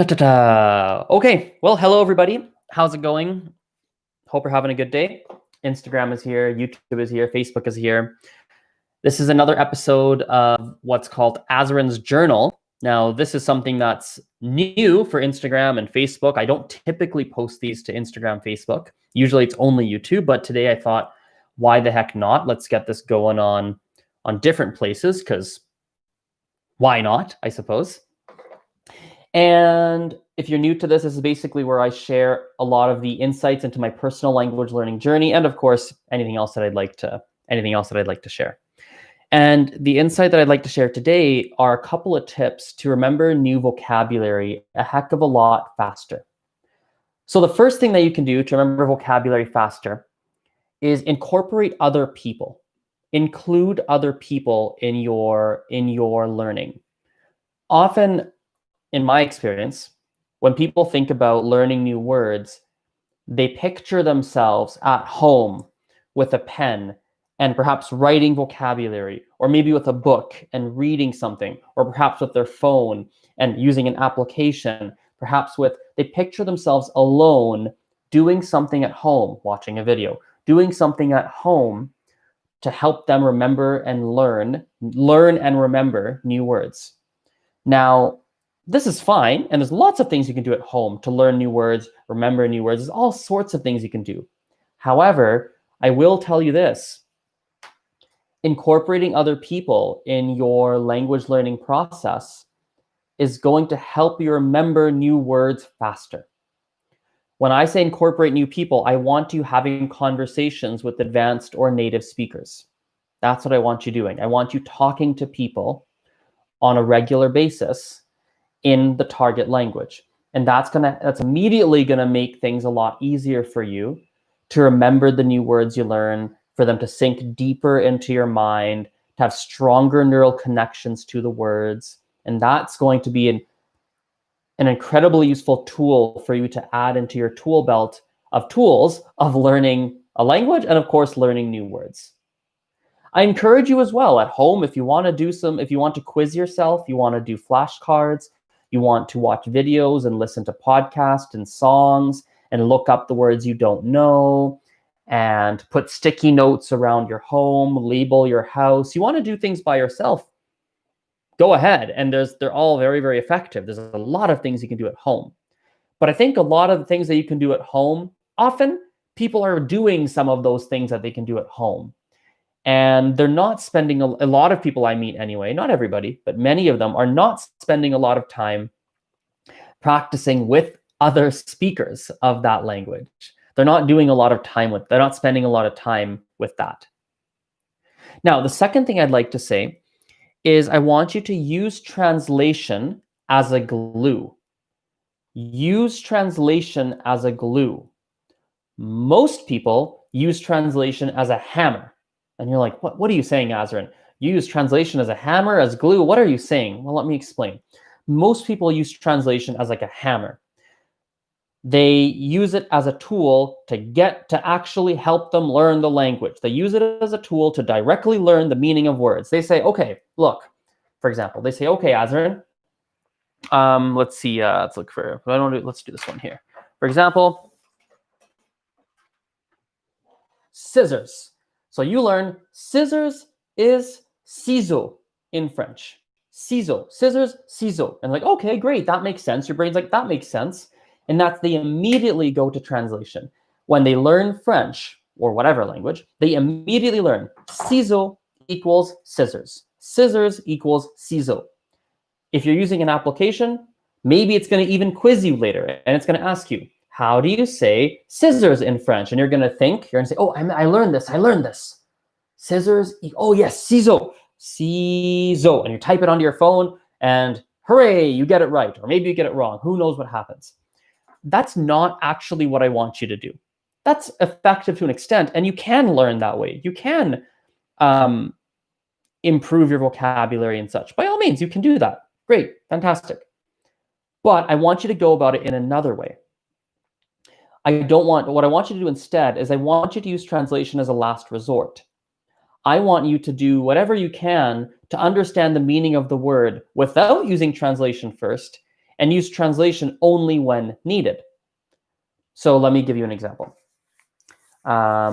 Okay, well, hello everybody. How's it going? Hope you're having a good day. Instagram is here, YouTube is here, Facebook is here. This is another episode of what's called Azren's Journal. Now, this is something that's new for Instagram and Facebook. I don't typically post these to Instagram, Facebook. Usually it's only YouTube, but today I thought, why the heck not? Let's get this going on different places, because why not, I suppose. And if you're new to this, this is basically where I share a lot of the insights into my personal language learning journey, and of course, anything else that I'd like to share. And the insight that I'd like to share today are a couple of tips to remember new vocabulary a heck of a lot faster. So the first thing that you can do to remember vocabulary faster is incorporate other people. Include other people in your learning. Often, in my experience, when people think about learning new words, they picture themselves at home with a pen and perhaps writing vocabulary, or maybe with a book and reading something, or perhaps with their phone and using an application, they picture themselves alone doing something at home, watching a video, doing something at home to help them remember and learn and remember new words. Now, this is fine, and there's lots of things you can do at home to learn new words, remember new words. There's all sorts of things you can do. However, I will tell you this. Incorporating other people in your language learning process is going to help you remember new words faster. When I say incorporate new people, I want you having conversations with advanced or native speakers. That's what I want you doing. I want you talking to people on a regular basis in the target language. And that's immediately gonna make things a lot easier for you to remember the new words you learn, for them to sink deeper into your mind, to have stronger neural connections to the words. And that's going to be an incredibly useful tool for you to add into your tool belt of tools of learning a language and, of course, learning new words. I encourage you as well at home, if you want to quiz yourself, you want to do flashcards, you want to watch videos and listen to podcasts and songs and look up the words you don't know and put sticky notes around your home, label your house. You want to do things by yourself, go ahead. And they're all very, very effective. There's a lot of things you can do at home. But I think a lot of the things that you can do at home, often people are doing some of those things that they can do at home. And they're not spending, a lot of people I meet anyway, not everybody, but many of them are not spending a lot of time practicing with other speakers of that language. They're not spending a lot of time with that. Now, the second thing I'd like to say is I want you to use translation as a glue. Use translation as a glue. Most people use translation as a hammer. And you're like, what are you saying, Azren? You use translation as a hammer, as glue? What are you saying? Well, let me explain. Most people use translation as like a hammer. They use it as a tool to actually help them learn the language. They use it as a tool to directly learn the meaning of words. They say, okay, look, for example, they say, okay, Azren, let's see, let's do this one here. For example, scissors. So you learn scissors is ciseau in French. Ciseau, scissors, ciseau. And like, okay, great, that makes sense. Your brain's like, that makes sense. And they immediately go to translation. When they learn French or whatever language, they immediately learn ciseau equals scissors. Scissors equals ciseau. If you're using an application, maybe it's going to even quiz you later. And it's going to ask you, how do you say scissors in French? And you're going to say, oh, I learned this. Scissors, oh yes, ciseau, ciseau. And you type it onto your phone and hooray, you get it right. Or maybe you get it wrong. Who knows what happens? That's not actually what I want you to do. That's effective to an extent, and you can learn that way. You can improve your vocabulary and such. By all means, you can do that. Great, fantastic. But I want you to go about it in another way. What I want you to do instead is I want you to use translation as a last resort. I want you to do whatever you can to understand the meaning of the word without using translation first, and use translation only when needed. So let me give you an example. By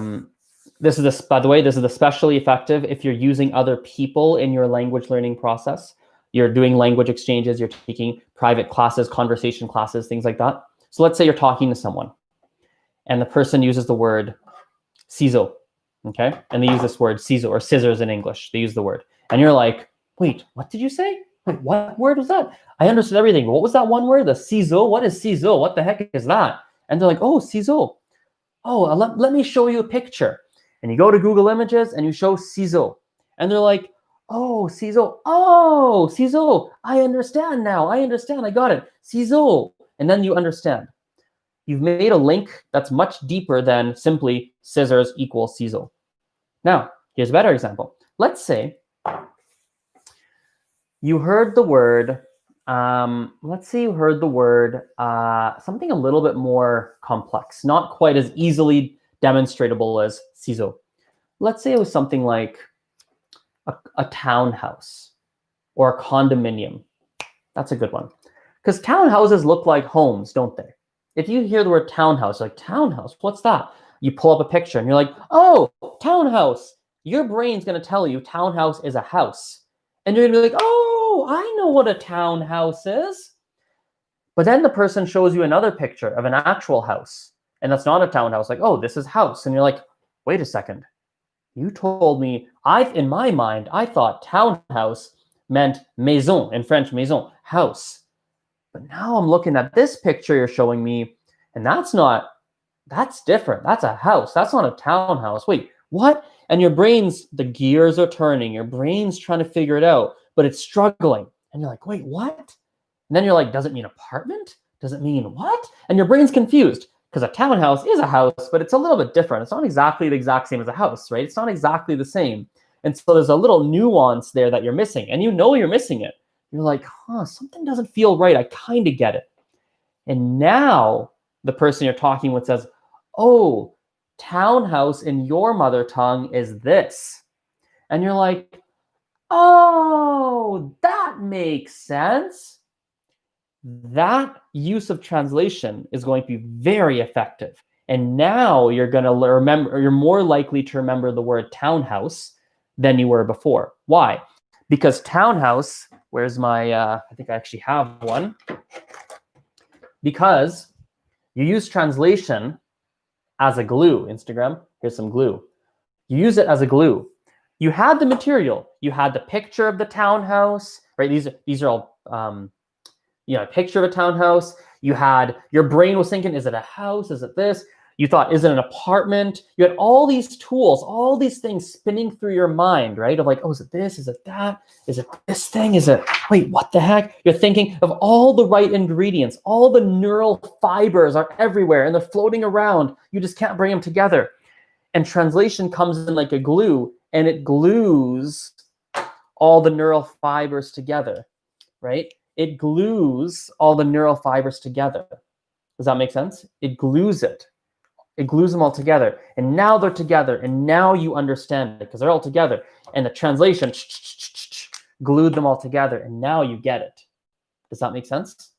the way, this is especially effective if you're using other people in your language learning process. You're doing language exchanges, you're taking private classes, conversation classes, things like that. So let's say you're talking to someone and the person uses the word ciseaux, okay? And they use this word ciseaux, or scissors in English. They use the word. And you're like, wait, what did you say? Wait, what word was that? I understood everything. What was that one word? The ciseaux? What is ciseaux? What the heck is that? And they're like, oh, ciseaux. Oh, let me show you a picture. And you go to Google Images and you show ciseaux. And they're like, oh, ciseaux. Oh, ciseaux. I understand now. I understand. I got it. Ciseaux. And then you understand. You've made a link that's much deeper than simply scissors equals ciseaux. Now, here's a better example. Let's say you heard the word, something a little bit more complex, not quite as easily demonstratable as ciseaux. Let's say it was something like a townhouse or a condominium. That's a good one. Because townhouses look like homes, don't they? If you hear the word townhouse, like, townhouse, what's that? You pull up a picture and you're like, oh, townhouse. Your brain's going to tell you townhouse is a house. And you're going to be like, oh, I know what a townhouse is. But then the person shows you another picture of an actual house. And that's not a townhouse. Like, oh, this is house. And you're like, wait a second. You told me, in my mind, I thought townhouse meant maison, in French, maison, house. But now I'm looking at this picture you're showing me, and that's different. That's a house. That's not a townhouse. Wait, what? And the gears are turning. Your brain's trying to figure it out, but it's struggling. And you're like, wait, what? And then you're like, does it mean apartment? Does it mean what? And your brain's confused because a townhouse is a house, but it's a little bit different. It's not exactly the exact same as a house, right? It's not exactly the same. And so there's a little nuance there that you're missing, and you know you're missing it. You're like, something doesn't feel right. I kind of get it. And now the person you're talking with says, oh, townhouse in your mother tongue is this. And you're like, oh, that makes sense. That use of translation is going to be very effective. And now you're going to remember, or you're more likely to remember the word townhouse than you were before. Why? Because townhouse, where's my, I think I actually have one. Because you use translation as a glue. Instagram, here's some glue. You use it as a glue. You had the material. You had the picture of the townhouse, right? These are all, a picture of a townhouse. Your brain was thinking, is it a house? Is it this? You thought, is it an apartment? You had all these tools, all these things spinning through your mind, right? Of like, oh, is it this? Is it that? Is it this thing? Wait, what the heck? You're thinking of all the right ingredients. All the neural fibers are everywhere and they're floating around. You just can't bring them together. And translation comes in like a glue and it glues all the neural fibers together, right? It glues all the neural fibers together. Does that make sense? It glues it. It glues them all together. And now they're together. And now you understand it because they're all together. And the translation glued them all together. And now you get it. Does that make sense?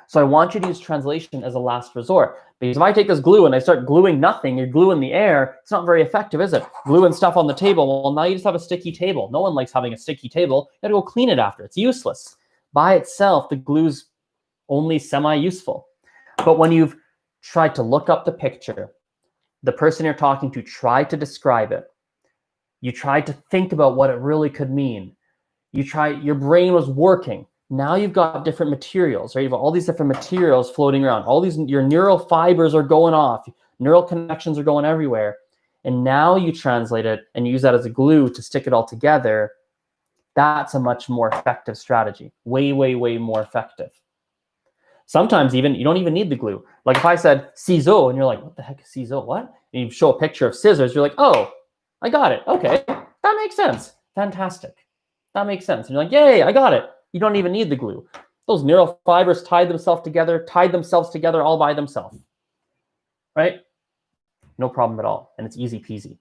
So I want you to use translation as a last resort. Because if I take this glue and I start gluing nothing, you're gluing the air, it's not very effective, is it? Gluing stuff on the table. Well, now you just have a sticky table. No one likes having a sticky table. You got to go clean it after. It's useless. By itself, the glue's only semi-useful. But when you've tried to look up the picture, the person you're talking to tried to describe it, you tried to think about what it really could mean, your brain was working. Now you've got different materials, right? You've got all these different materials floating around. Your neural fibers are going off. Neural connections are going everywhere. And now you translate it and use that as a glue to stick it all together. That's a much more effective strategy. Way, way, way more effective. Sometimes even you don't even need the glue. Like if I said ciseaux and you're like, what the heck is ciseaux? What? And you show a picture of scissors, you're like, oh, I got it. Okay, that makes sense. Fantastic. That makes sense. And you're like, yay, I got it. You don't even need the glue. Those neural fibers tied themselves together all by themselves. Right? No problem at all. And it's easy peasy.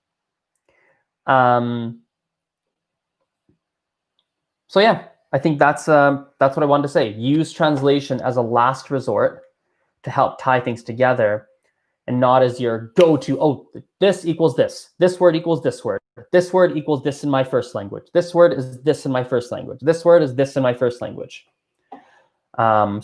So yeah, I think that's what I wanted to say. Use translation as a last resort to help tie things together, and not as your go-to. Oh, this equals this. This word equals this word. This word equals this in my first language. This word is this in my first language. This word is this in my first language. So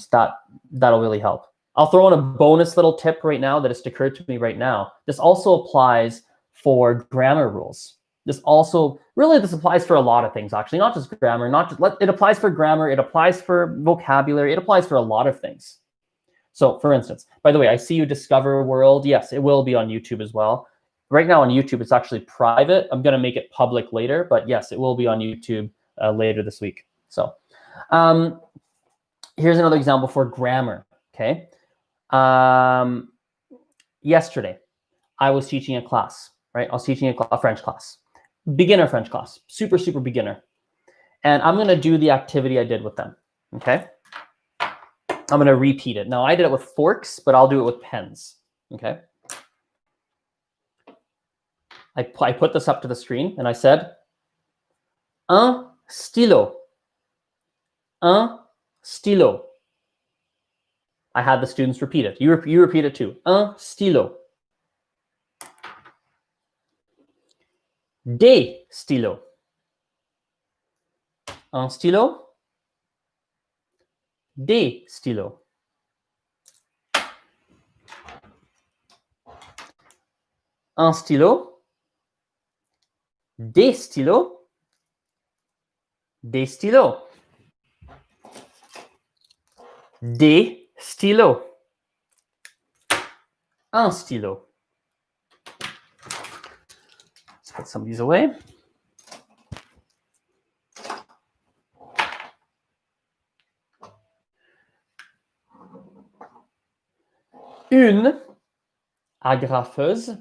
that'll really help. I'll throw in a bonus little tip right now that just occurred to me right now. This also applies for grammar rules. This applies for a lot of things, actually, not just grammar. It applies for grammar. It applies for vocabulary. It applies for a lot of things. So, for instance, by the way, I see you Discover World. Yes, it will be on YouTube as well. Right now on YouTube, it's actually private. I'm going to make it public later, but yes, it will be on YouTube later this week. So, here's another example for grammar. Okay. Yesterday, I was teaching a class. Right, I was teaching a French class, beginner French class, super beginner, and I'm going to do the activity I did with them. Okay. I'm going to repeat it. Now, I did it with forks, but I'll do it with pens, okay? I put this up to the screen, and I said, un stylo. Un stylo. I had the students repeat it. You repeat it too. Un stylo. Des stylos. Un stylo. Des stylos. Un stylo. Des stylos. Des stylos. Des stylos. Un stylo. Let's put some of these away. Une agrafeuse.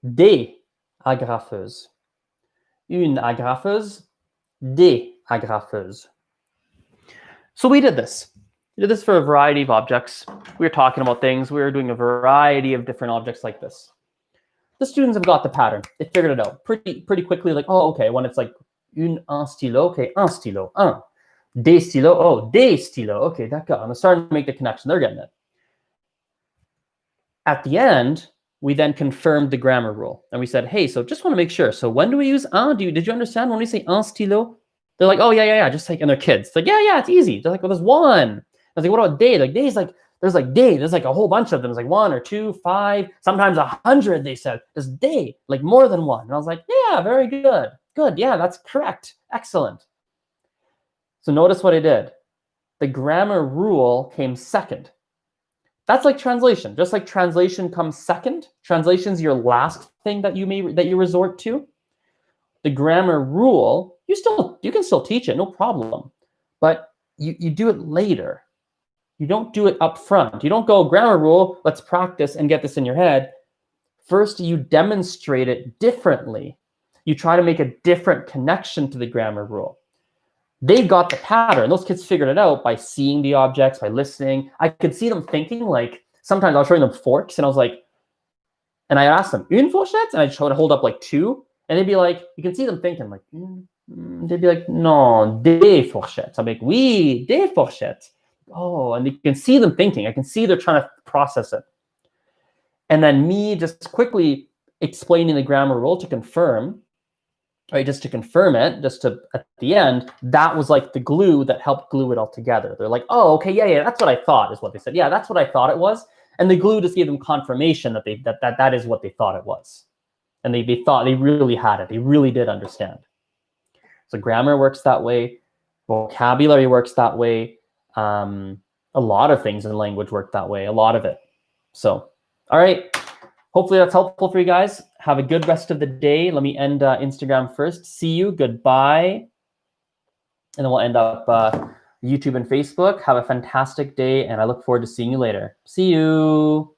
Des agrafeuses. Une agrafeuse. Des agrafeuses. So we did this. We did this for a variety of objects. We were talking about things. We were doing a variety of different objects like this. The students have got the pattern. They figured it out pretty quickly. Like, oh, okay, when it's like un stylo, okay, un stylo, un. Des stylos, oh, des stylos. Okay, that got. I'm starting to make the connection. They're getting it. At the end, we then confirmed the grammar rule. And we said, hey, so just want to make sure. So when do we use un? Did you understand when we say un stylo? They're like, oh, yeah. Just like, and they're kids. It's like, yeah, it's easy. They're like, well, there's one. I was like, what about day? Like, day is like, there's like day. There's like a whole bunch of them. It's like 1 or 2, 5, sometimes 100, they said. There's day, like more than one. And I was like, yeah, very good. Good. Yeah, that's correct. Excellent. So notice what I did. The grammar rule came second. That's like translation. Just like translation comes second, translation's your last thing that you resort to. The grammar rule, you can still teach it, no problem. But you do it later. You don't do it up front. You don't go grammar rule, let's practice and get this in your head. First, you demonstrate it differently. You try to make a different connection to the grammar rule. They got the pattern. Those kids figured it out by seeing the objects, by listening. I could see them thinking, like, sometimes I was showing them forks, and I was like, and I asked them, une fourchette? And I tried to hold up like 2, and they'd be like, you can see them thinking, like, they'd be like, non, des fourchettes. I'm like, oui, des fourchettes. Oh, and you can see them thinking. I can see they're trying to process it. And then me just quickly explaining the grammar rule to confirm, right, just to confirm it, at the end, that was like the glue that helped glue it all together. They're like, oh, okay, yeah, that's what I thought, is what they said. Yeah, that's what I thought it was. And the glue just gave them confirmation that that is what they thought it was. And they thought they really had it. They really did understand. So grammar works that way. Vocabulary works that way. A lot of things in language work that way, a lot of it. So, all right. Hopefully that's helpful for you guys. Have a good rest of the day. Let me end Instagram first. See you. Goodbye. And then we'll end up YouTube and Facebook. Have a fantastic day, and I look forward to seeing you later. See you.